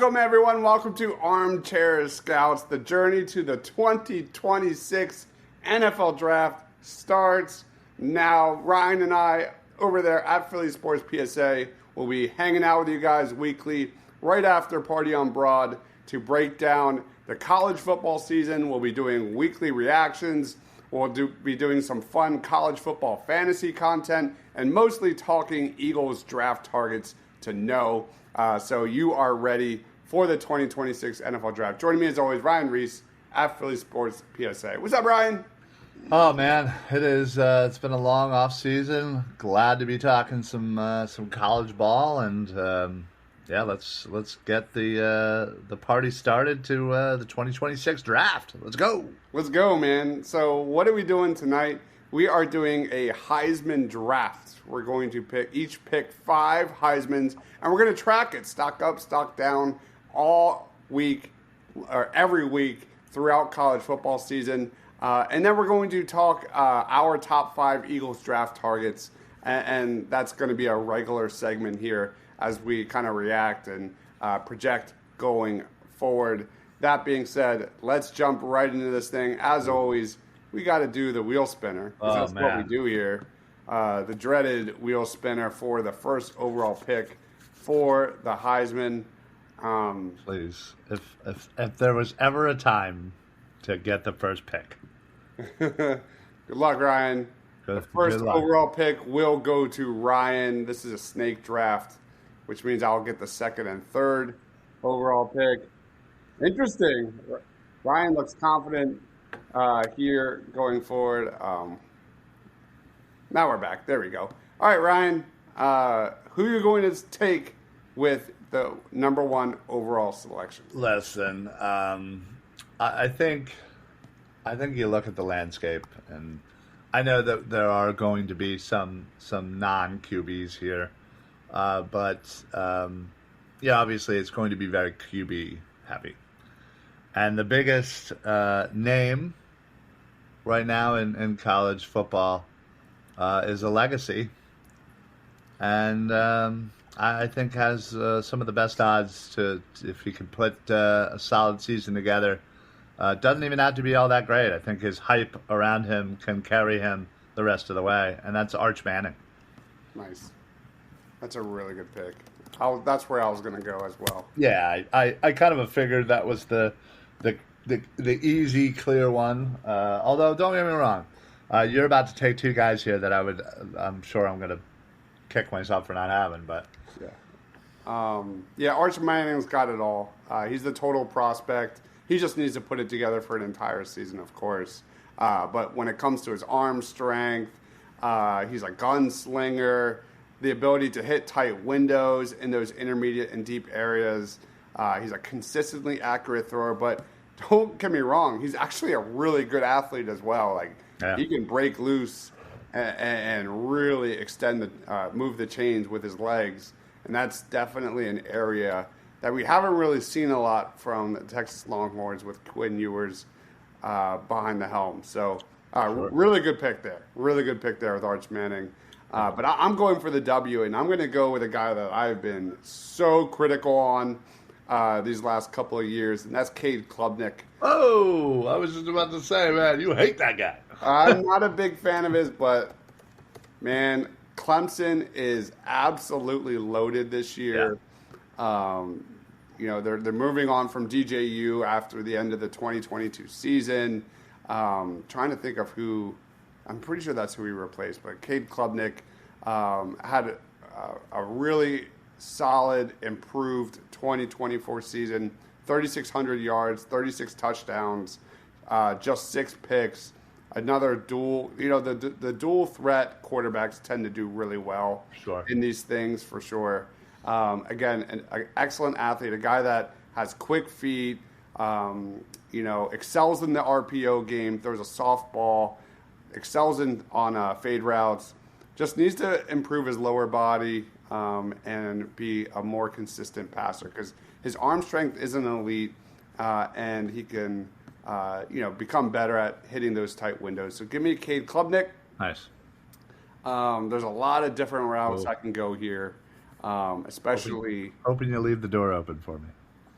Welcome, everyone. Welcome to Armchair Scouts. The journey to the 2026 NFL Draft starts now. Ryan and I, over there at Philly Sports PSA, will be hanging out with you guys weekly right after Party on Broad to break down the college football season. We'll be doing weekly reactions. We'll be doing some fun college football fantasy content and mostly talking Eagles draft targets to know. So you are ready for the 2026 NFL Draft. Joining me as always, Ryan Reese at Philly Sports PSA. What's up, Ryan? Oh man, it is. It's been a long off season. Glad to be talking some college ball, and let's get the party started to the 2026 draft. Let's go. Let's go, man. So what are we doing tonight? We are doing a Heisman draft. We're going to pick 5 Heismans, and we're going to track it, stock up, stock down, all week or every week throughout college football season. And then we're going to talk our top 5 Eagles draft targets, and that's going to be a regular segment here as we kind of react and project going forward. That being said, let's jump right into this thing. As always, we got to do the wheel spinner. That's what we do here. The dreaded wheel spinner for the first overall pick for the Heisman. Please, if there was ever a time to get the first pick. Good luck, Ryan. The first overall pick will go to Ryan. This is a snake draft, which means I'll get the second and third overall pick. Interesting. Ryan looks confident here going forward. Now we're back. There we go. All right, Ryan. Who are you going to take with the number 1 overall selection? Listen, I think you look at the landscape, and I know that there are going to be some non-QBs here, but obviously it's going to be very QB heavy. And the biggest name right now in college football is a legacy, and I think has some of the best odds to, if he can put a solid season together. Doesn't even have to be all that great. I think his hype around him can carry him the rest of the way, and that's Arch Manning. Nice. That's a really good pick. That's where I was going to go as well. Yeah, I kind of figured that was the easy, clear one. Although, don't get me wrong, you're about to take 2 guys here that I'm sure I'm going to kick myself for not having. But Arch Manning's got it all. He's the total prospect. He just needs to put it together for an entire season, of course. But when it comes to his arm strength, he's a gunslinger. The ability to hit tight windows in those intermediate and deep areas. He's a consistently accurate thrower, but don't get me wrong, he's actually a really good athlete as well. He can break loose and really extend move the chains with his legs, and that's definitely an area that we haven't really seen a lot from the Texas Longhorns with Quinn Ewers behind the helm. So really good pick there. Really good pick there with Arch Manning. But I'm going for the W, and I'm going to go with a guy that I've been so critical on these last couple of years, and that's Cade Klubnik. Oh, I was just about to say, man, you hate that guy. I'm not a big fan of his, but, man, Clemson is absolutely loaded this year. Yeah. They're moving on from DJU after the end of the 2022 season. Trying to think of who. I'm pretty sure that's who he replaced, but Cade Klubnik had a really solid, improved 2024 season. 3,600 yards, 36 touchdowns, just 6 picks. Another dual, the dual threat quarterbacks tend to do really well in these things for sure. Again, an excellent athlete, a guy that has quick feet, excels in the RPO game, throws a softball, excels on fade routes, just needs to improve his lower body and be a more consistent passer because his arm strength isn't elite and he can become better at hitting those tight windows. So give me Cade Klubnik. Nice. There's a lot of different routes I can go here, especially. Hoping you leave the door open for me.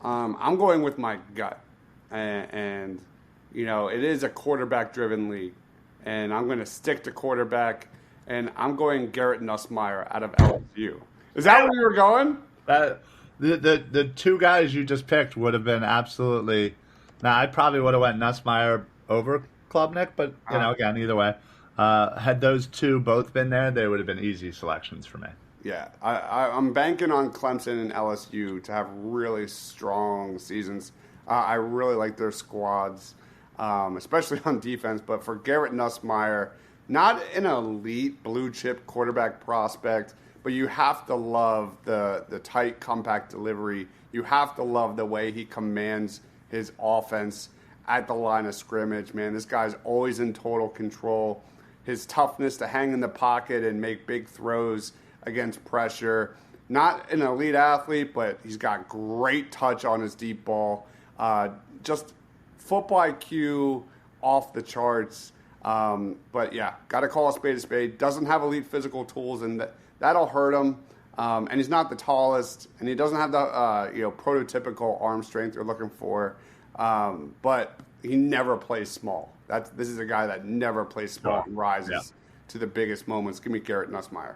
I'm going with my gut, and it is a quarterback-driven league, and I'm going to stick to quarterback, and I'm going Garrett Nussmeier out of LSU. Is that where you were going? The two guys you just picked would have been absolutely. Now I probably would have went Nussmeier over Klubnik, but again, either way, had those two both been there, they would have been easy selections for me. Yeah, I'm banking on Clemson and LSU to have really strong seasons. I really like their squads, especially on defense. But for Garrett Nussmeier, not an elite blue chip quarterback prospect, but you have to love the tight, compact delivery. You have to love the way he commands his offense at the line of scrimmage. Man, this guy's always in total control. His toughness to hang in the pocket and make big throws against pressure. Not an elite athlete, but he's got great touch on his deep ball. Just football IQ off the charts. But yeah, got to call a spade a spade. Doesn't have elite physical tools, and that'll hurt him. And he's not the tallest, and he doesn't have the prototypical arm strength you're looking for. But he never plays small. This is a guy that never plays small and rises to the biggest moments. Give me Garrett Nussmeier.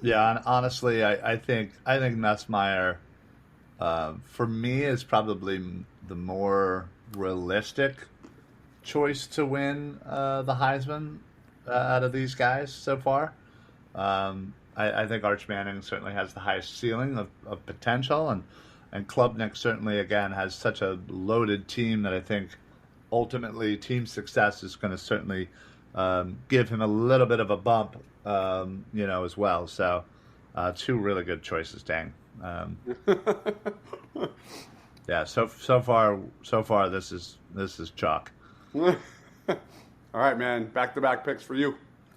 Yeah, and honestly, I think Nussmeier, for me, is probably the more realistic choice to win the Heisman out of these guys so far. I think Arch Manning certainly has the highest ceiling of potential, and Klubnik certainly, again, has such a loaded team that I think ultimately team success is going to certainly give him a little bit of a bump, as well. So, two really good choices, dang. Yeah. So far, this is chalk. All right, man. Back-to-back picks for you.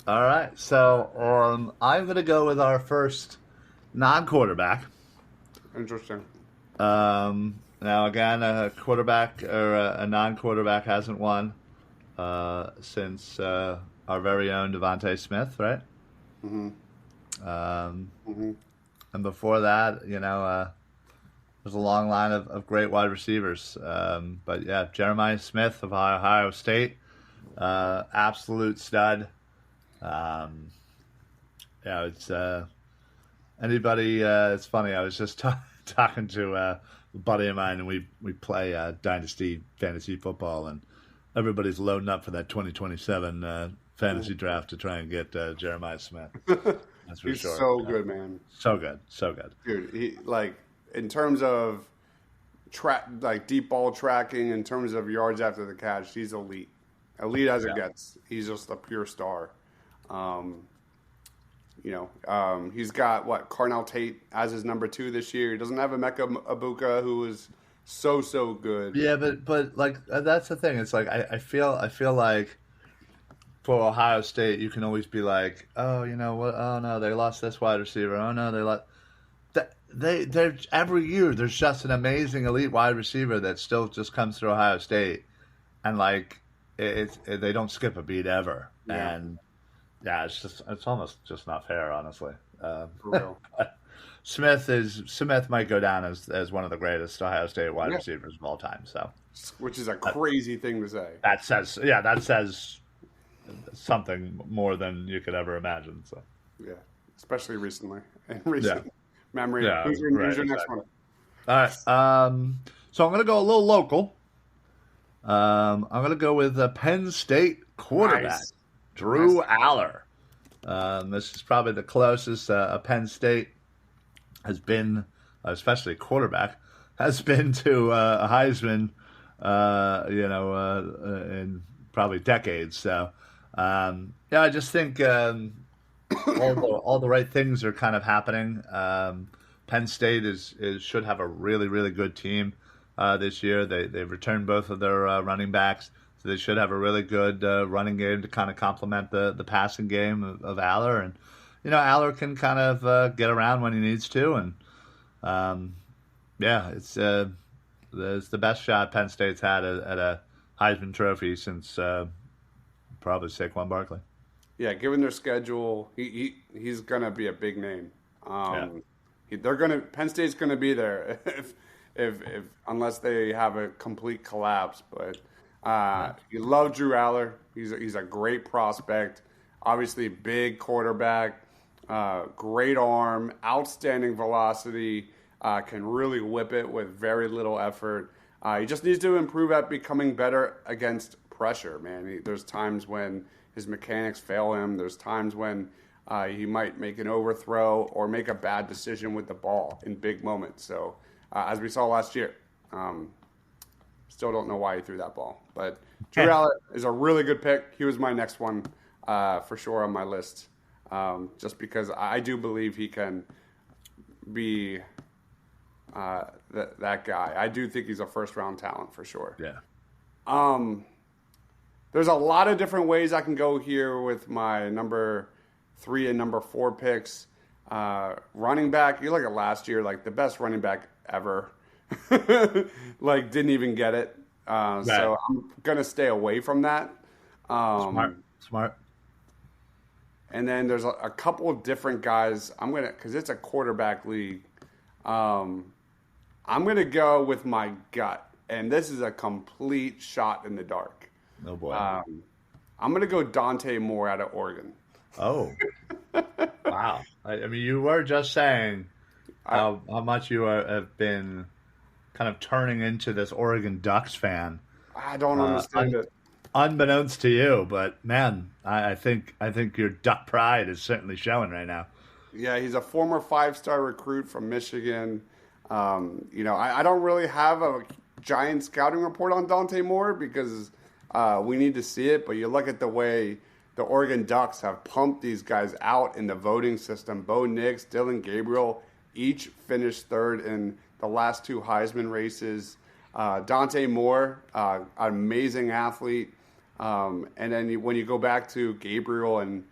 All right. So I'm going to go with our first non-quarterback. Interesting. Now again, a quarterback or a non-quarterback hasn't won since our very own Devontae Smith, right? Mm-hmm. And before that, there's a long line of great wide receivers. But yeah, Jeremiah Smith of Ohio State, absolute stud. It's anybody. It's funny. I was just talking to a buddy of mine, and we play Dynasty fantasy football, and everybody's loading up for that 2027 fantasy draft to try and get Jeremiah Smith. That's for He's sure. so good, man. So good. Dude, he in terms of deep ball tracking, in terms of yards after the catch, he's elite. Elite as it gets. He's just a pure star. He's got Carnell Tate as his number 2 this year. He doesn't have Emeka Ibuka, who is so good. Yeah, but that's the thing. It's like I feel like for Ohio State, you can always be like, oh, you know what? Oh no, they lost this wide receiver. Oh no, they lost. They're every year there's just an amazing elite wide receiver that still just comes through Ohio State, and they don't skip a beat ever. Yeah. And yeah, it's almost just not fair, honestly. For real. Smith might go down as one of the greatest Ohio State wide receivers of all time. So, which is a crazy thing to say. That says something more than you could ever imagine. So, yeah, especially recently in recent memory. Yeah, Who's your next one? All right. So I'm going to go a little local. I'm going to go with the Penn State quarterback, Drew Aller. This is probably the closest Penn State has been, especially quarterback, has been to a Heisman, in probably decades. So, I just think all the right things are kind of happening. Penn State should have a really, really good team this year. They've returned both of their running backs, so they should have a really good running game to kind of complement the passing game of Aller. And Aller can kind of get around when he needs to, and it's the best shot Penn State's had at a Heisman Trophy since probably Saquon Barkley. Yeah, given their schedule, he's gonna be a big name. Penn State's gonna be there. if unless they have a complete collapse. But you love Drew Aller. He's a great prospect. Obviously, big quarterback, great arm, outstanding velocity. Can really whip it with very little effort. He just needs to improve at becoming better against pressure, man. There's times when his mechanics fail him. There's times when he might make an overthrow or make a bad decision with the ball in big moments. So, as we saw last year, still don't know why he threw that ball. But Drew Aller is a really good pick. He was my next one for sure on my list, just because I do believe he can be that guy. I do think he's a first-round talent for sure. Yeah. There's a lot of different ways I can go here with my number 3 and number 4 picks. Running back, you look at last year, like the best running back ever, like didn't even get it. Right. So I'm going to stay away from that. Smart. And then there's a couple of different guys. Because it's a quarterback league. I'm going to go with my gut. And this is a complete shot in the dark. Oh, boy. I'm going to go Dante Moore out of Oregon. Oh. Wow. I mean, you were just saying how much you have been kind of turning into this Oregon Ducks fan. I don't understand it. Unbeknownst to you, but man, I think your Duck pride is certainly showing right now. Yeah, he's a former 5-star recruit from Michigan. I don't really have a giant scouting report on Dante Moore because we need to see it. But you look at the way the Oregon Ducks have pumped these guys out in the voting system. Bo Nix, Dylan Gabriel, each finished third in the last 2 Heisman races. Dante Moore, an amazing athlete. And then when you go back to Gabriel and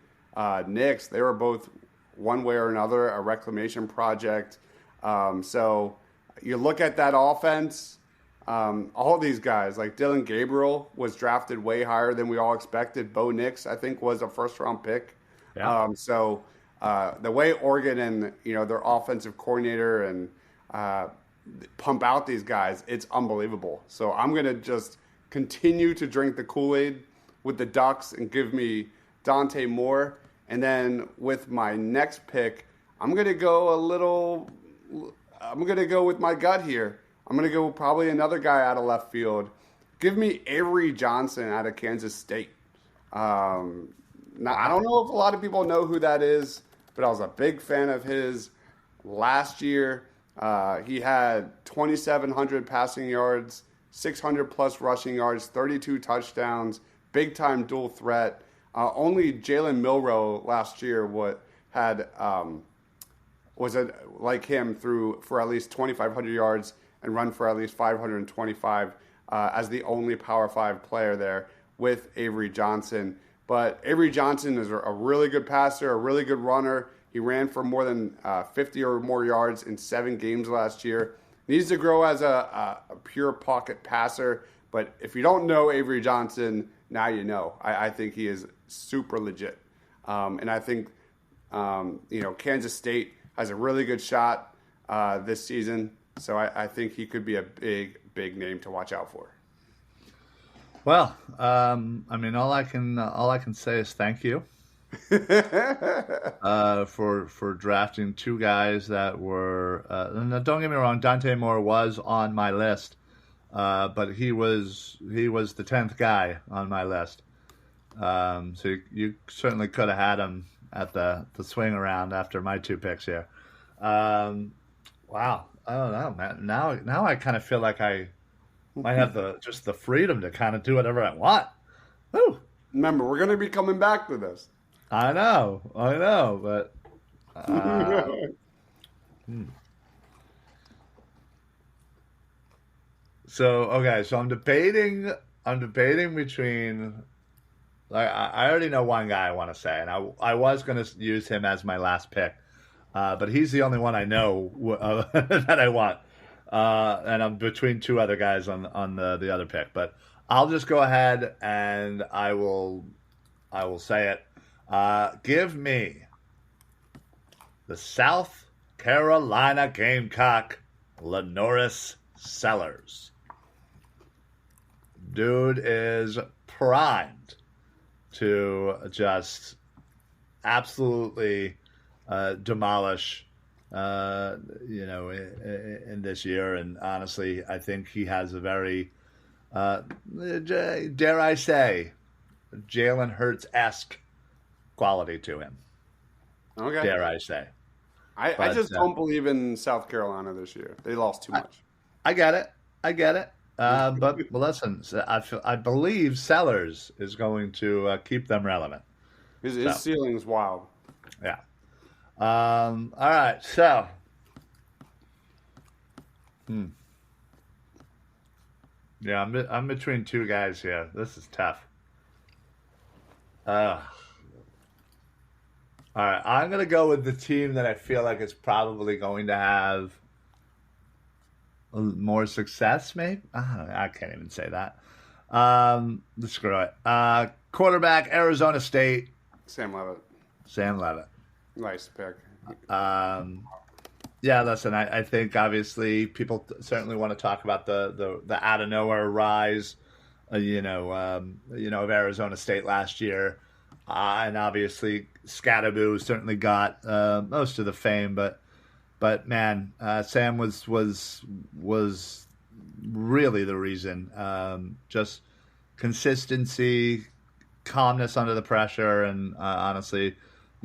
Nix, they were both one way or another a reclamation project. So you look at that offense, all these guys, like Dylan Gabriel was drafted way higher than we all expected. Bo Nix, I think, was a first-round pick. Yeah. The way Oregon and their offensive coordinator and pump out these guys, it's unbelievable. So I'm going to just continue to drink the Kool-Aid with the Ducks and give me Dante Moore. And then with my next pick, I'm going to go with my gut here. I'm going to go probably another guy out of left field. Give me Avery Johnson out of Kansas State. Now, I don't know if a lot of people know who that is, but I was a big fan of his last year. He had 2,700 passing yards, 600-plus rushing yards, 32 touchdowns, big-time dual threat. Only Jalen Milroe last year was like him for at least 2,500 yards and run for at least 525 as the only Power 5 player there with Avery Johnson. But Avery Johnson is a really good passer, a really good runner. He ran for more than 50 or more yards in 7 games last year. Needs to grow as a pure pocket passer. But if you don't know Avery Johnson, now you know. I think he is super legit. And I think, Kansas State has a really good shot this season. So I think he could be a big, big name to watch out for. Well, I mean, all I can say is thank you for drafting 2 guys that were. Don't get me wrong, Dante Moore was on my list, but he was the 10th guy on my list. So you certainly could have had him at the swing around after my 2 picks here. Wow, I don't know, man. Now I kind of feel like I might have the freedom to kind of do whatever I want. Woo. Remember, we're going to be coming back to this. I know, but So I'm debating between. Like I already know one guy I want to say, and I was going to use him as my last pick, but he's the only one I know that I want, and I'm between 2 other guys on the other pick. But I'll just go ahead and I will say it. Give me the South Carolina Gamecock, Lenoris Sellers. Dude is primed to just absolutely demolish, in this year. And honestly, I think he has a very, dare I say, Jalen Hurts-esque quality to him. Okay. Dare I say. I just don't believe in South Carolina this year. They lost too much. I get it. But listen, I believe Sellers is going to keep them relevant. His ceiling's wild. Yeah. All right. So. Yeah, I'm between two guys here. This is tough. All right. I'm gonna go with the team that I feel like is probably going to have more success. Maybe I can't even say that. Screw it. Quarterback, Arizona State. Sam Levitt. Nice pick. Yeah, listen, I think obviously people certainly want to talk about the out of nowhere rise, of Arizona State last year, and obviously Scadaboo certainly got most of the fame, but man, Sam was really the reason. Just consistency, calmness under the pressure, and honestly,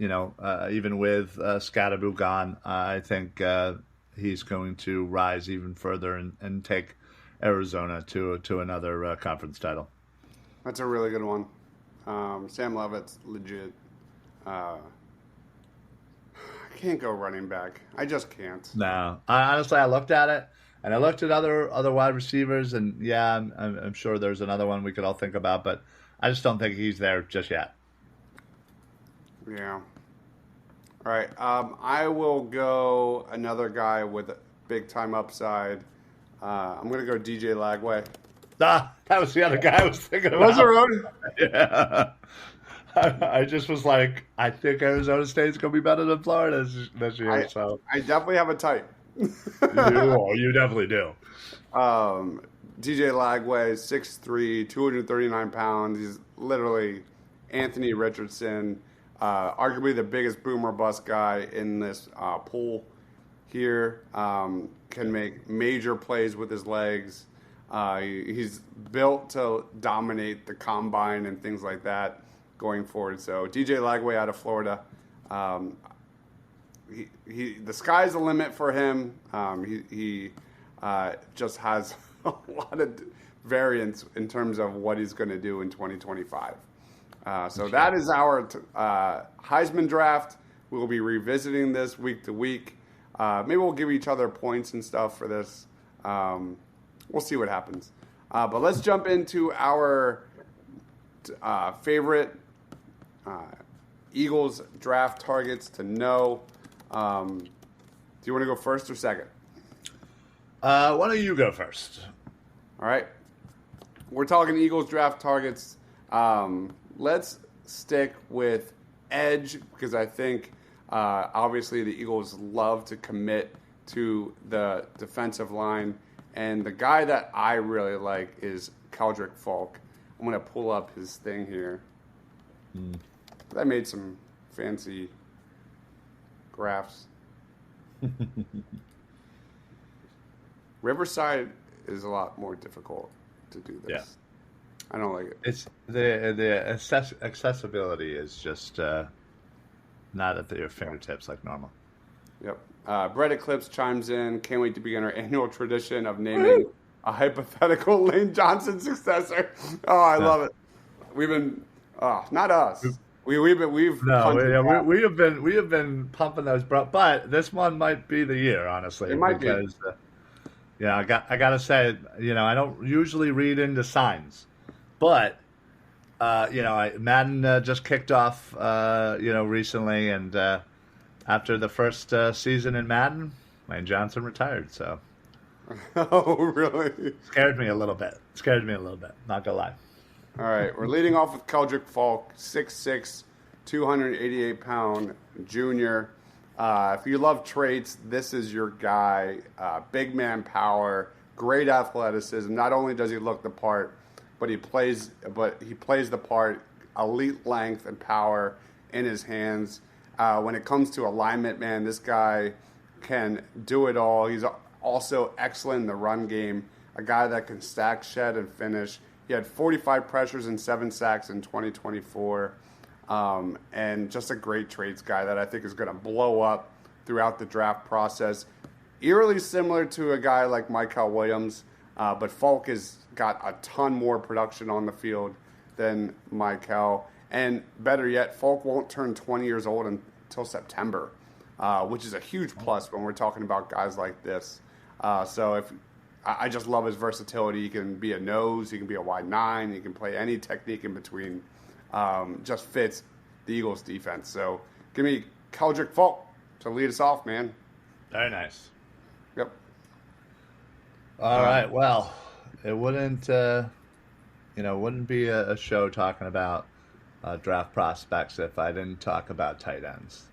even with Scadaboo gone, I think he's going to rise even further and take Arizona to another conference title. That's a really good one. Sam Levitt's legit. I can't go running back. I just can't. No, honestly, I looked at it, and I looked at other wide receivers, and yeah, I'm sure there's another one we could all think about, but I just don't think he's there just yet. Yeah. All right. I will go another guy with big time upside. I'm going to go DJ Lagway. That was the other guy I was thinking about. Was it really? Yeah. I just was like, I think Arizona State's going to be better than Florida this year. I definitely have a type. You definitely do. DJ Lagway, 6'3", 239 pounds. He's literally Anthony Richardson, arguably the biggest boomer bust guy in this pool here. Can make major plays with his legs. He's built to dominate the combine and things like that going forward. So DJ Lagway out of Florida. The sky's the limit for him. He just has a lot of variance in terms of what he's going to do in 2025. So that is our Heisman draft. We will be revisiting this week to week. Maybe we'll give each other points and stuff for this. We'll see what happens. But let's jump into our favorite Eagles draft targets to know. Do you want to go first or second? Why don't you go first? All right. We're talking Eagles draft targets. Let's stick with edge because I think obviously the Eagles love to commit to the defensive line. And the guy that I really like is Keldrick Falk. I'm going to pull up his thing here. I made some fancy graphs. Riverside is a lot more difficult to do this. Yeah. I don't like it. It's the accessibility is just not at your fingertips like normal. Yep. Brett Eclipse chimes in. Can't wait to begin our annual tradition of naming a hypothetical Lane Johnson successor. Oh, I love it. We've been not us. We have been pumping those, but this one might be the year, honestly. It might be. I gotta say, I don't usually read into signs, but Madden just kicked off, recently, and after the first season in Madden, Lane Johnson retired. So, oh really? Scared me a little bit. Not gonna lie. All right, we're leading off with Keldrick Falk, 6'6", 288-pound junior. If you love traits, this is your guy. Big man power, great athleticism. Not only does he look the part, but he plays the part. Elite length and power in his hands. When it comes to alignment, man, this guy can do it all. He's also excellent in the run game. A guy that can stack, shed, and finish. He had 45 pressures and 7 sacks in 2024. And just a great traits guy that I think is going to blow up throughout the draft process. Eerily similar to a guy like Michael Williams, but Falk has got a ton more production on the field than Michael. And better yet, Falk won't turn 20 years old until September, which is a huge plus when we're talking about guys like this. So I just love his versatility. He can be a nose, he can be a wide 9, he can play any technique in between. Just fits the Eagles' defense. So give me Keldrick Falk to lead us off, man. Very nice. Yep. All right. Well, it wouldn't be a show talking about draft prospects if I didn't talk about tight ends.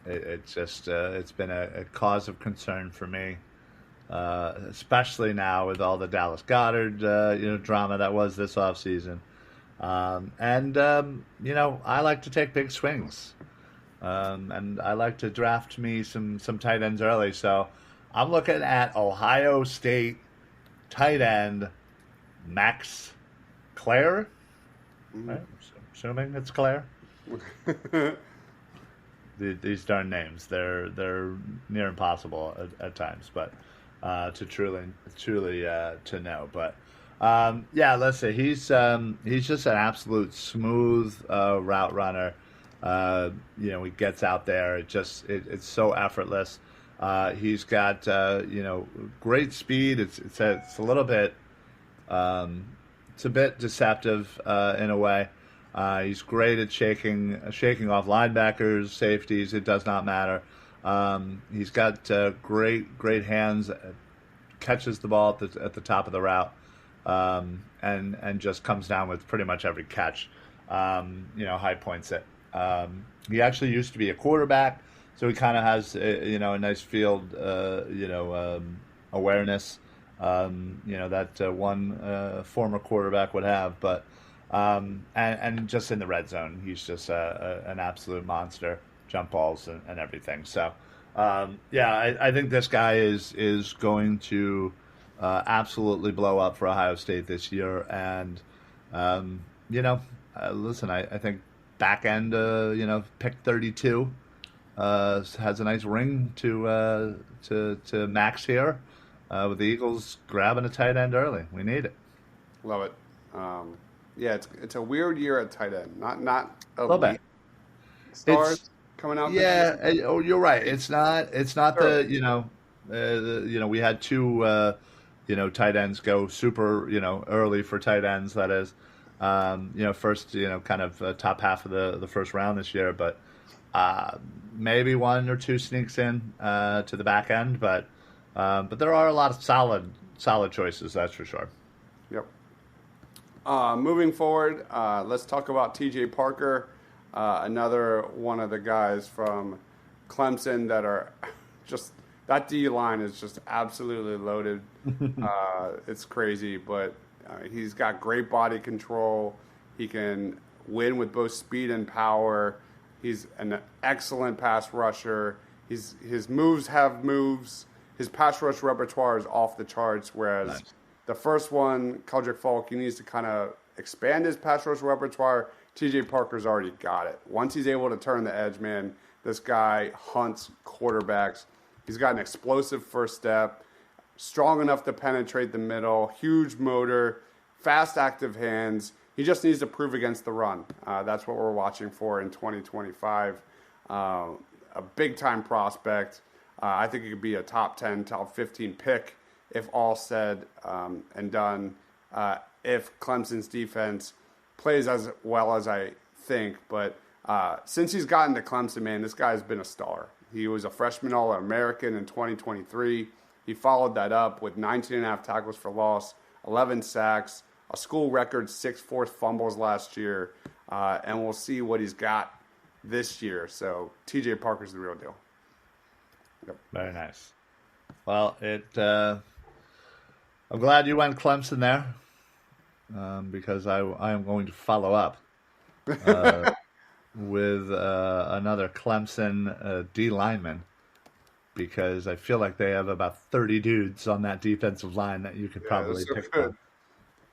It's been a cause of concern for me, especially now with all the Dallas Goedert drama that was this offseason. I like to take big swings, and I like to draft me some tight ends early. So I'm looking at Ohio State tight end Max Clare. Right? Assuming it's Clare. These darn names, they're near impossible at times, but to truly to know. But let's say he's just an absolute smooth route runner. He gets out there. It's so effortless. He's got great speed. It's a little bit. It's a bit deceptive in a way. He's great at shaking off linebackers, safeties. It does not matter. He's got great hands. Catches the ball at the top of the route, and just comes down with pretty much every catch. High points it. He actually used to be a quarterback, so he kind of has a nice field awareness. That one former quarterback would have, but and just in the red zone, he's just an absolute monster, jump balls and everything. So I think this guy is going to absolutely blow up for Ohio State this year, and listen, I think back end pick 32 has a nice ring to Max here. With the Eagles grabbing a tight end early. We need it. Love it. It's a weird year at tight end. Not a little bit. Stars coming out. Yeah. You're right. It's not sure. We had two tight ends go super early for tight ends. That is first kind of top half of the first round this year, but maybe one or two sneaks in to the back end, but there are a lot of solid choices, that's for sure. Yep. Moving forward, let's talk about T.J. Parker, another one of the guys from Clemson that are just – that D-line is just absolutely loaded. It's crazy, but he's got great body control. He can win with both speed and power. He's an excellent pass rusher. His moves have moves. His pass rush repertoire is off the charts, whereas the first one, Keldrick Falk, he needs to kind of expand his pass rush repertoire. T.J. Parker's already got it. Once he's able to turn the edge, man, this guy hunts quarterbacks. He's got an explosive first step, strong enough to penetrate the middle, huge motor, fast, active hands. He just needs to prove against the run. That's what we're watching for in 2025. A big-time prospect. I think it could be a top 10, top 15 pick if all said and done. If Clemson's defense plays as well as I think. But since he's gotten to Clemson, man, this guy's been a star. He was a freshman All-American in 2023. He followed that up with 19.5 tackles for loss, 11 sacks, a school record 6 forced fumbles last year. And we'll see what he's got this year. So T.J. Parker's the real deal. Yep. Very nice. Well, I'm glad you went Clemson there, because I am going to follow up with another Clemson D lineman, because I feel like they have about 30 dudes on that defensive line that you could Yeah, probably that's so pick good.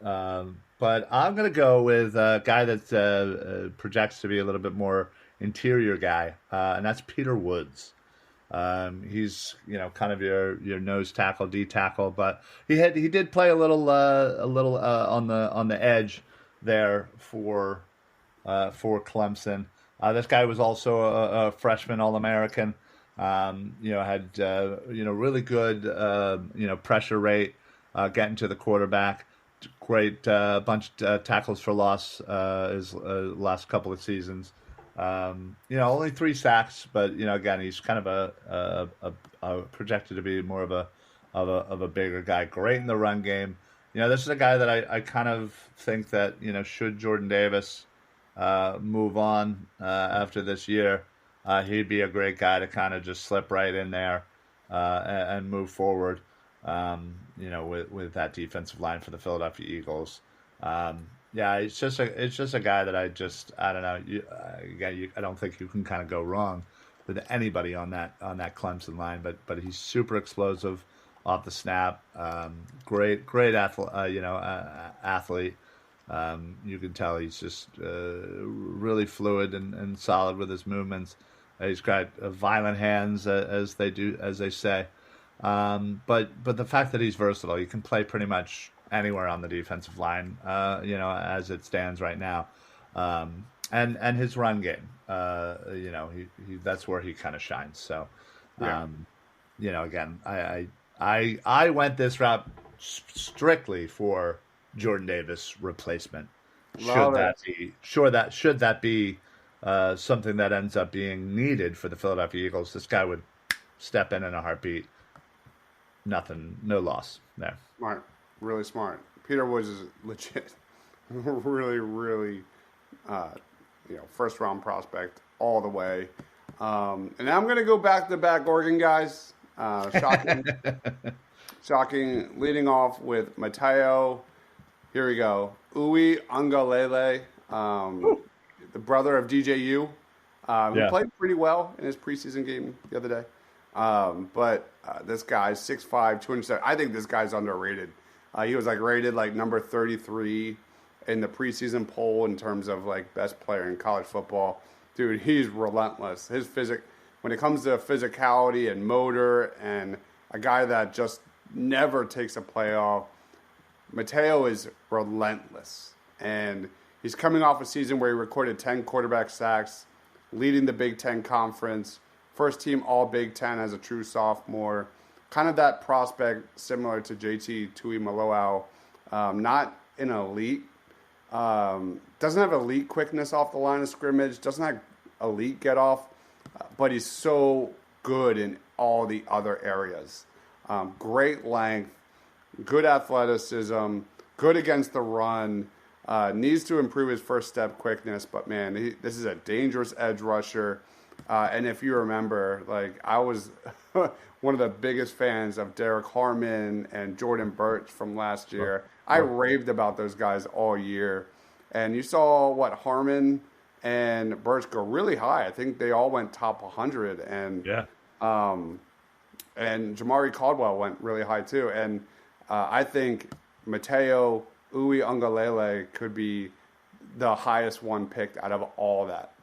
from. But I'm going to go with a guy that projects to be a little bit more interior guy, and that's Peter Woods. He's kind of your nose tackle, D tackle, but he did play a little on the edge there for Clemson. This guy was also a freshman All American. Had really good pressure rate, getting to the quarterback. Great bunch of tackles for loss his last couple of seasons. Only 3 sacks, but again, he's kind of a projected to be more of a bigger guy. Great in the run game. This is a guy that I kind of think that should Jordan Davis move on after this year, he'd be a great guy to kind of just slip right in there and move forward. With that defensive line for the Philadelphia Eagles. Yeah, it's just a guy that I don't know. I don't think you can kind of go wrong with anybody on that Clemson line. But he's super explosive off the snap. Great athlete. You can tell he's just really fluid and solid with his movements. He's got violent hands, as they say. But the fact that he's versatile, you can play pretty much anywhere on the defensive line, as it stands right now. And his run game, he that's where he kind of shines. So, Yeah. again, I went this route strictly for Jordan Davis replacement. Love it. Should that be something that ends up being needed for the Philadelphia Eagles, this guy would step in a heartbeat. Nothing, no loss there. Smart. Really smart. Peter Woods is legit. Really, really, first round prospect all the way. And I'm going to go back to back Oregon guys. Shocking. Shocking. Leading off with Mateo. Here we go. Uwe Ungalele, the brother of DJU, who played pretty well in his preseason game the other day. But this guy's 6'5", 207. I think this guy's underrated. He was rated number 33 in the preseason poll in terms of best player in college football. Dude, he's relentless. When it comes to physicality and motor, and a guy that just never takes a play off, Mateo is relentless. And he's coming off a season where he recorded 10 quarterback sacks, leading the Big Ten Conference. First team All Big Ten as a true sophomore. Kind of that prospect similar to JT Tuimoloau. Not an elite. Doesn't have elite quickness off the line of scrimmage. Doesn't have elite get off. But he's so good in all the other areas. Great length. Good athleticism. Good against the run. Needs to improve his first step quickness. But, man, this is a dangerous edge rusher. And if you remember, I was one of the biggest fans of Derek Harmon and Jordan Birch from last year. I raved about those guys all year. And you saw what Harmon and Birch go really high. I think they all went top 100. And and Jamari Caldwell went really high too. And I think Mateo Uiagalelei could be the highest one picked out of all that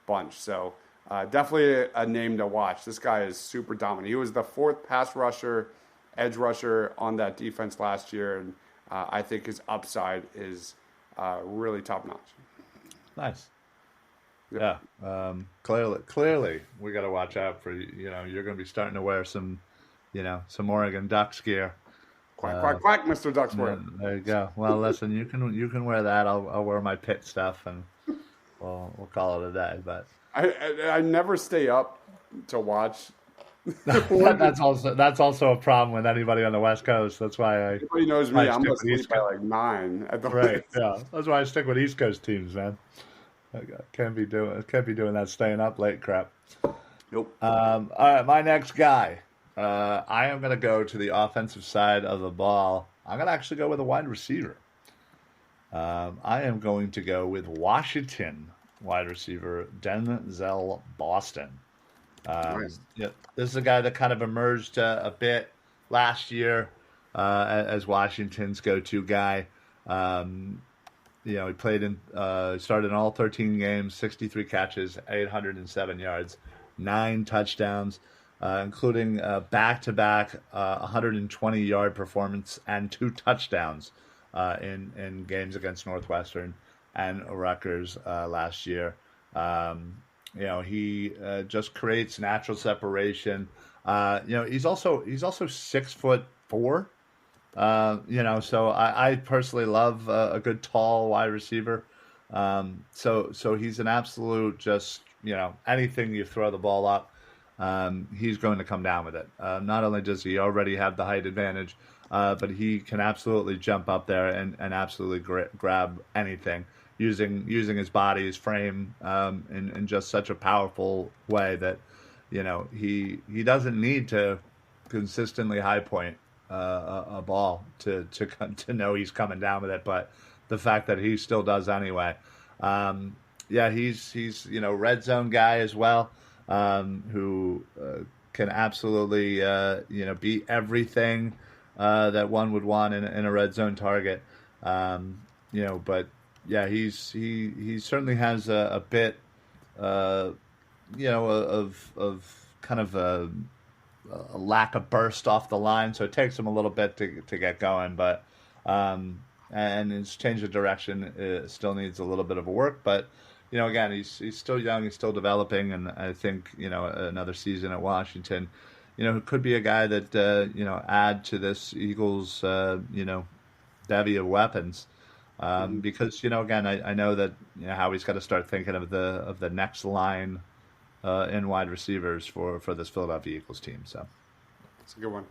bunch. So definitely a name to watch. This guy is super dominant. He was the 4th pass rusher, edge rusher on that defense last year, and I think his upside is really top notch. Nice. Yeah. Clearly, we got to watch out for you're going to be starting to wear some Oregon Ducks gear. Quack, quack, quack, Mr. Ducksworth. There you go. Well, listen, you can wear that. I'll wear my Pitt stuff, and we'll call it a day. But I never stay up to watch. that's also a problem with anybody on the West Coast. That's why everybody knows me. I'm gonna sleep by 9 at the right. Yeah, that's why I stick with East Coast teams, man. I can't be doing that staying up late crap. Nope. All right, my next guy. I am going to go to the offensive side of the ball. I'm going to actually go with a wide receiver. I am going to go with Washington wide receiver Denzel Boston. Nice. Yeah, this is a guy that kind of emerged a bit last year as Washington's go-to guy. He played started in all 13 games, 63 catches, 807 yards, 9 touchdowns, including back-to-back 120-yard performance and 2 touchdowns in games against Northwestern and Rutgers last year. He just creates natural separation. He's also 6'4". So I personally love a good tall wide receiver. So he's an absolute just anything you throw the ball up, he's going to come down with it. Not only does he already have the height advantage, but he can absolutely jump up there and absolutely grab anything using his body, his frame, in just such a powerful way that he doesn't need to consistently high point a ball to know he's coming down with it, but the fact that he still does anyway. He's red zone guy as well, who can absolutely be everything that one would want in a red zone target. But yeah, he certainly has a bit of kind of a lack of burst off the line, so it takes him a little bit to get going. But and his change of direction still needs a little bit of work. But again, he's still young, he's still developing, and I think another season at Washington, could be a guy that add to this Eagles bevy of weapons. Because again, I know that Howie's got to start thinking of the next line in wide receivers for this Philadelphia Eagles team. So that's a good one.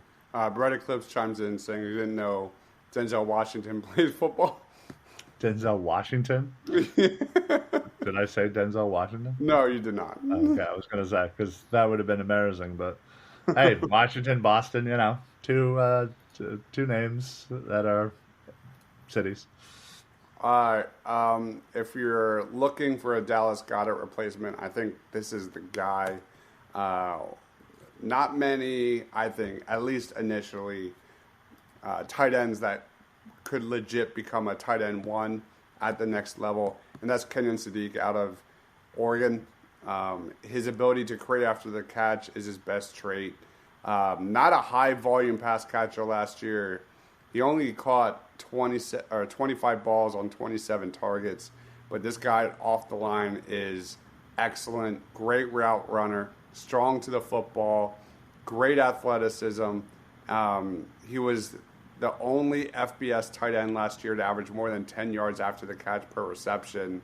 Brett Eclipse chimes in saying he didn't know Denzel Washington plays football. Denzel Washington? Did I say Denzel Washington? No, you did not. Okay, I was going to say, because that would have been embarrassing. But hey, Washington, Boston, two names that are cities. If you're looking for a Dallas Goedert replacement, I think this is the guy. Not many, I think, at least initially, tight ends that could legit become a tight end one at the next level, and that's Kenyon Sadiq out of Oregon. His ability to create after the catch is his best trait. Not a high volume pass catcher last year. He only caught 25 balls on 27 targets, but this guy off the line is excellent, great route runner, strong to the football, great athleticism. He was the only FBS tight end last year to average more than 10 yards after the catch per reception.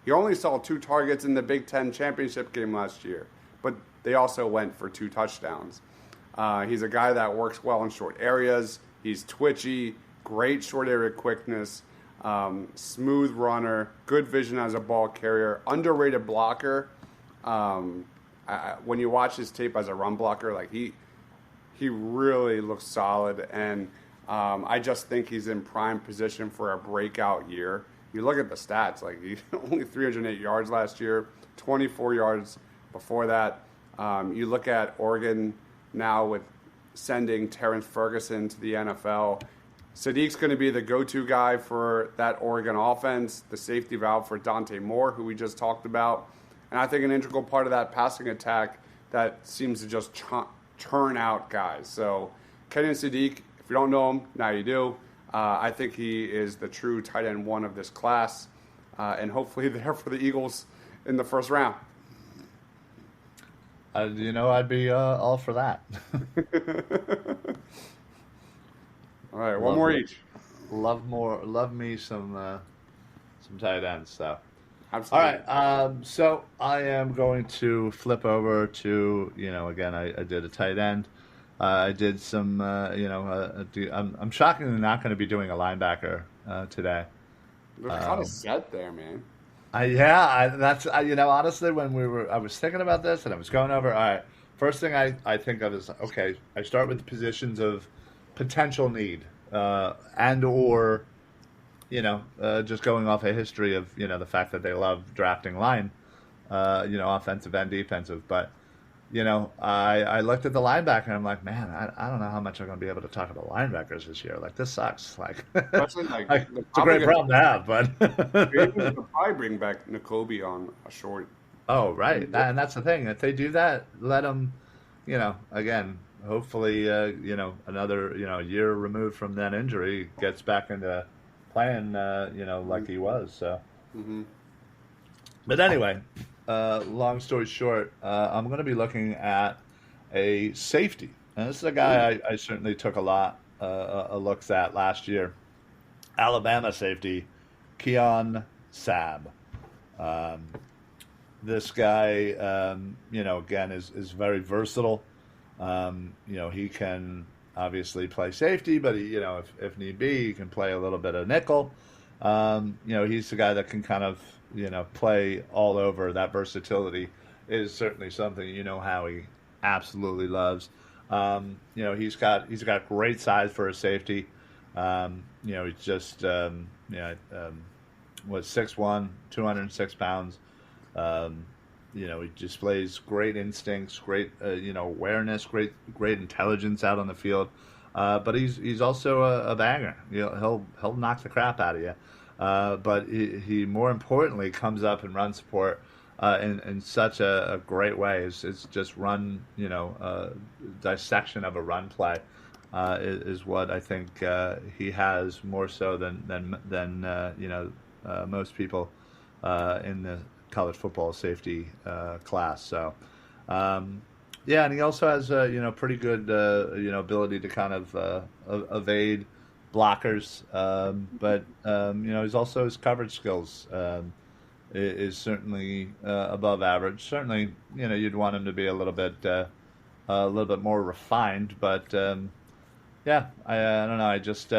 He only saw 2 targets in the Big Ten championship game last year, but they also went for 2 touchdowns. He's a guy that works well in short areas. He's twitchy, great short area quickness, smooth runner, good vision as a ball carrier, underrated blocker. When you watch his tape as a run blocker, like he really looks solid, and I just think he's in prime position for a breakout year. You look at the stats, like he only 308 yards last year, 24 yards before that. You look at Oregon now with sending Terrence Ferguson to the NFL. Sadiq's going to be the go-to guy for that Oregon offense, the safety valve for Dante Moore, who we just talked about. And I think an integral part of that passing attack that seems to just churn out guys. So Kenyon Sadiq, if you don't know him, now you do. I think he is the true tight end one of this class, and hopefully there for the Eagles in the first round. I'd be all for that. All right, one more each. Love me some tight ends. So, absolutely. All right. So I am going to flip over to again I did a tight end. I did some I'm shockingly not going to be doing a linebacker today. There's kind of set there, man. Honestly, when I was thinking about this and I was going over, all right, first thing I think of is, okay, I start with the positions of potential need, and or just going off a history of the fact that they love drafting line, offensive and defensive. But I looked at the linebacker and I'm like, man, I don't know how much I'm going to be able to talk about linebackers this year. Like, this sucks. Like, Especially like it's a great problem to have, but they'll probably bring back N'Kobe on a short. oh, right. And that's the thing. If they do that, let them, again, hopefully, another, year removed from that injury, gets back into playing, like he was. So, Mm-hmm. but anyway, long story short, I'm going to be looking at a safety. And this is a guy I certainly took a lot of looks at last year. Alabama safety, Keon Sabb. This guy, again, is very versatile. He can obviously play safety, but if need be, he can play a little bit of nickel. He's the guy that can kind of, play all over. That versatility is certainly something Howie absolutely loves. He's got great size for a safety. He's just was 6'1", 206 pounds. He displays great instincts, great awareness, great intelligence out on the field. But he's also a banger. He'll knock the crap out of you. But he more importantly comes up and run support in such a great way. It's just run, dissection of a run play is what I think he has more so than most people in the college football safety class. So, and he also has pretty good ability to kind of evade blockers, but he's also, his coverage skills is certainly above average. Certainly, you'd want him to be a little bit more refined, but I don't know. I just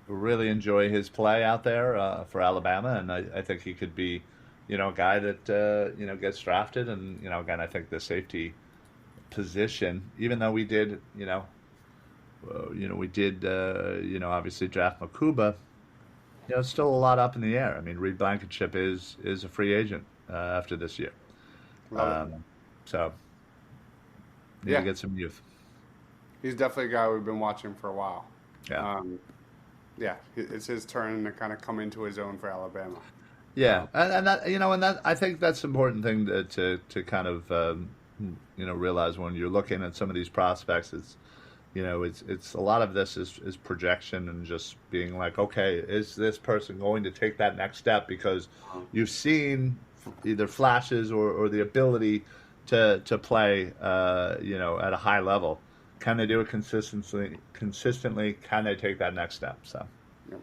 really enjoy his play out there for Alabama, and I think he could be, a guy that gets drafted. And again, I think the safety position, even though we did, obviously draft Makuba, it's still a lot up in the air. I mean, Reed Blankenship is a free agent after this year, so need to get some youth. He's definitely a guy we've been watching for a while. Yeah. It's his turn to kind of come into his own for Alabama. Yeah, and that I think that's an important thing to kind of realize when you're looking at some of these prospects. It's a lot of this is projection and just being like, okay, is this person going to take that next step? Because you've seen either flashes or the ability to play at a high level. Can they do it consistently? Can they take that next step? So, yep.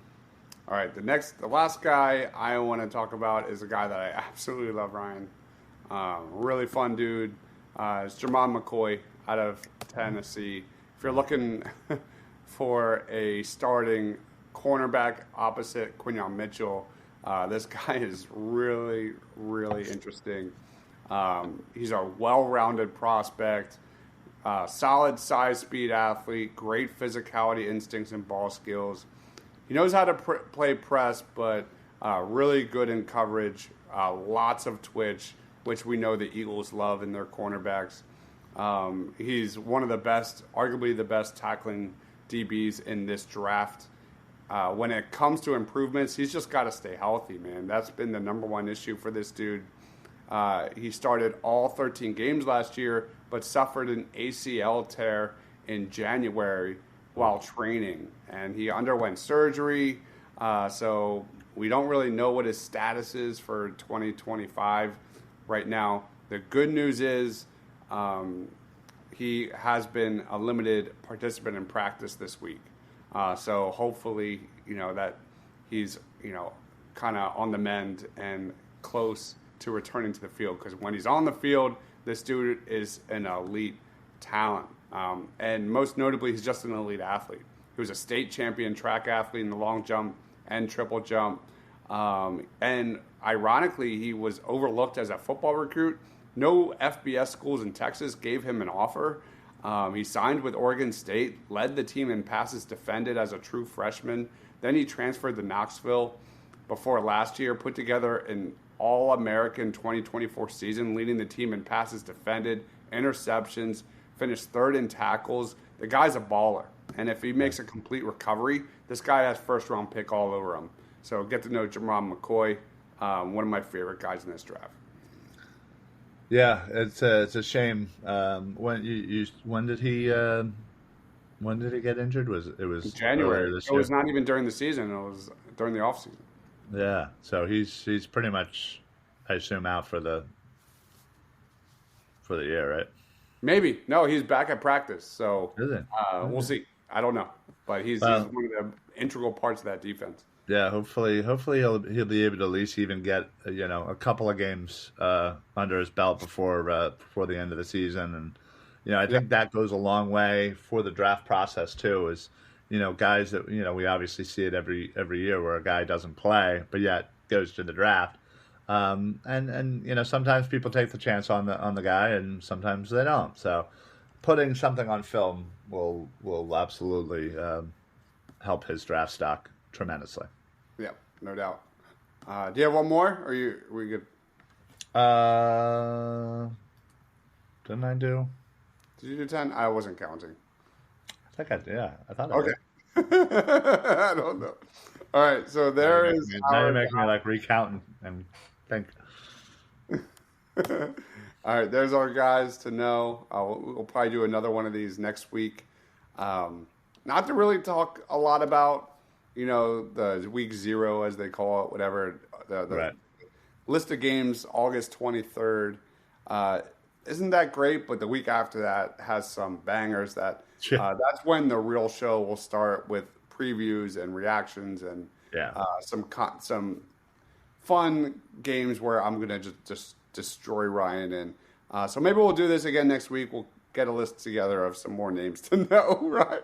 All right. The last guy I want to talk about is a guy that I absolutely love, Ryan. Really fun dude. It's Jermon McCoy out of Tennessee. If you're looking for a starting cornerback opposite Quinyon Mitchell, this guy is really, really interesting. He's a well-rounded prospect. Solid size, speed athlete, great physicality, instincts, and ball skills. He knows how to play press, but really good in coverage. Lots of twitch, which we know the Eagles love in their cornerbacks. He's one of the best, arguably the best tackling DBs in this draft. When it comes to improvements, he's just got to stay healthy, man. That's been the number one issue for this dude. He started all 13 games last year, but suffered an ACL tear in January while training. And he underwent surgery, so we don't really know what his status is for 2025 right now. The good news is he has been a limited participant in practice this week. So hopefully, that he's, kind of on the mend and close to returning to the field, because when he's on the field, this dude is an elite talent. And most notably, he's just an elite athlete. He was a state champion track athlete in the long jump and triple jump. And ironically, he was overlooked as a football recruit, No FBS schools in Texas gave him an offer. He signed with Oregon State, led the team in passes defended as a true freshman. Then he transferred to Knoxville before last year, put together an All-American 2024 season, leading the team in passes defended, interceptions, finished third in tackles. The guy's a baller. And if he makes a complete recovery, this guy has first-round pick all over him. So get to know Jerron McCoy, one of my favorite guys in this draft. Yeah, it's a shame. When did he get injured? It was January. This It was not even during the season. It was during the offseason. Yeah, so he's pretty much, I assume, out for the year, right? Maybe. No, he's back at practice. So we'll see. I don't know, but he's one of the integral parts of that defense. Yeah, hopefully he'll be able to at least even get a couple of games under his belt before the end of the season, and I think that goes a long way for the draft process too. Is guys that we obviously see it every year where a guy doesn't play but yet goes to the draft, and sometimes people take the chance on the guy and sometimes they don't. So putting something on film will absolutely help his draft stock tremendously. Yeah, no doubt. Do you have one more? Or are we good? Didn't I do? Did you do 10? I wasn't counting. I think I did. Yeah, I thought. Okay. I don't know. All right, so there is. Now you're making me like recounting and think. All right, there's our guys to know. We'll probably do another one of these next week. Not to really talk a lot about, the week 0, as they call it, whatever. The right. List of games, August 23rd. Isn't that great? But the week after that has some bangers. That's when the real show will start with previews and reactions and some fun games where I'm going to just destroy Ryan. And so maybe we'll do this again next week. We'll get a list together of some more names to know, right?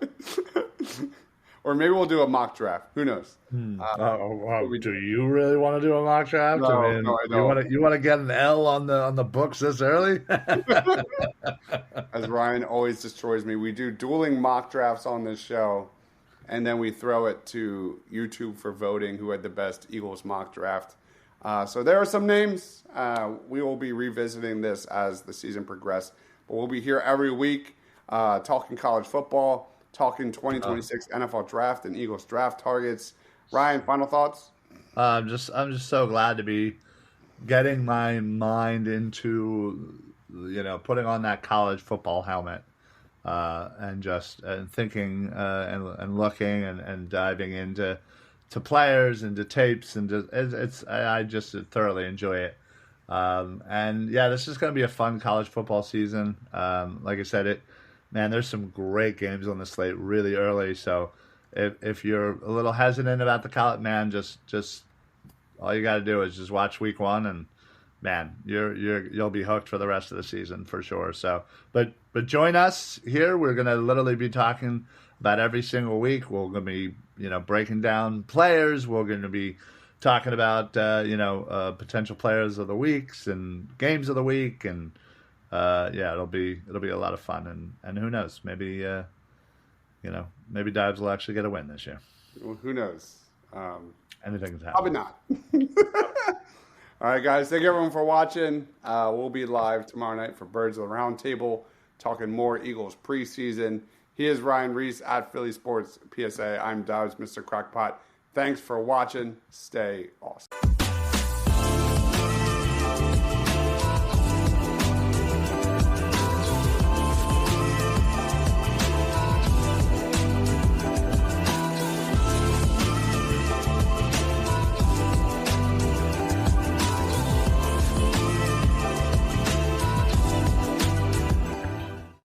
Or maybe we'll do a mock draft. Who knows? Do you really want to do a mock draft? No, I don't. You want to get an L on the books this early? As Ryan always destroys me, we do dueling mock drafts on this show, and then we throw it to YouTube for voting who had the best Eagles mock draft. So there are some names. We will be revisiting this as the season progresses, but we'll be here every week talking college football, talking 2026 NFL draft and Eagles draft targets. Ryan, final thoughts? I'm just so glad to be getting my mind into putting on that college football helmet and thinking and looking and diving into players and to tapes and I just thoroughly enjoy it. This is going to be a fun college football season. Like I said, there's some great games on the slate really early. So if you're a little hesitant about the college, just all you got to do is just watch week 1 and you'll be hooked for the rest of the season for sure. So, but join us here. We're going to literally be talking about every single week. We're going to be, breaking down players. We're going to be talking about, potential players of the weeks and games of the week. And, it'll be a lot of fun. And who knows, maybe Deibs will actually get a win this year. Well, who knows? Anything can happen. Probably not. All right, guys. Thank everyone for watching. We'll be live tomorrow night for Birds of the Round Table, talking more Eagles preseason. He is Ryan Reese at Philly Sports PSA. I'm Deibs, Mr. Crackpot. Thanks for watching. Stay awesome.